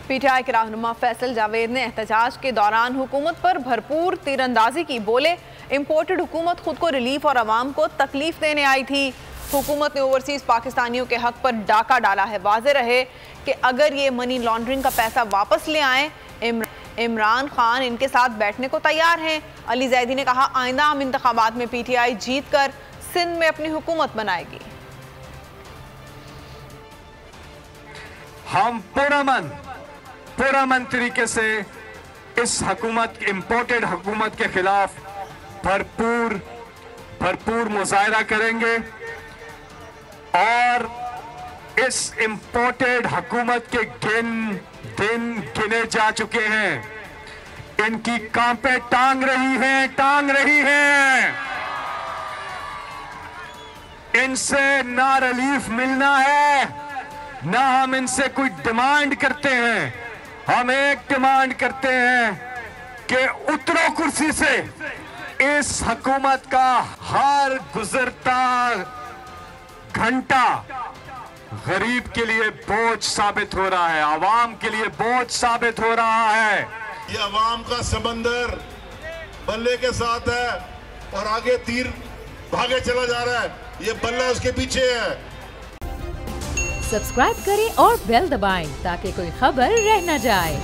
PTI के रहनुमा फैसल जावेद ने एहतजाज के दौरान हुकूमत पर भरपूर तीरंदाजी की। बोले, इम्पोर्टेड हुकूमत खुद को रिलीफ और आवाम को तकलीफ देने आई थी। हुकूमत ने ओवरसीज पाकिस्तानियों के हक पर डाका डाला है। वाज़े रहे कि अगर ये मनी लॉन्ड्रिंग का पैसा वापस ले आए, इमरान खान इनके साथ बैठने को तैयार हैं। अली जैदी ने कहा, आइंदा आम इंतखाबात में पीटीआई जीत कर सिंध में अपनी हुकूमत बनाएगी। हम पुरअमन तरीके से इस हुकूमत, इम्पोर्टेड हुकूमत के खिलाफ भरपूर मुजाहरा करेंगे और इस इम्पोर्टेड हुकूमत के दिन गिने जा चुके हैं। इनकी कांपे टांग रही हैं। इनसे ना रिलीफ मिलना है, ना हम इनसे कोई डिमांड करते हैं। हम एक डिमांड करते हैं कि उतरो कुर्सी से। इस हुकूमत का हर गुजरता घंटा गरीब के लिए बोझ साबित हो रहा है, आवाम के लिए बोझ साबित हो रहा है। ये आवाम का समंदर बल्ले के साथ है और आगे तीर भागे चला जा रहा है, ये बल्ला उसके पीछे है। सब्सक्राइब करें और बेल दबाएं ताकि कोई खबर रह न जाए।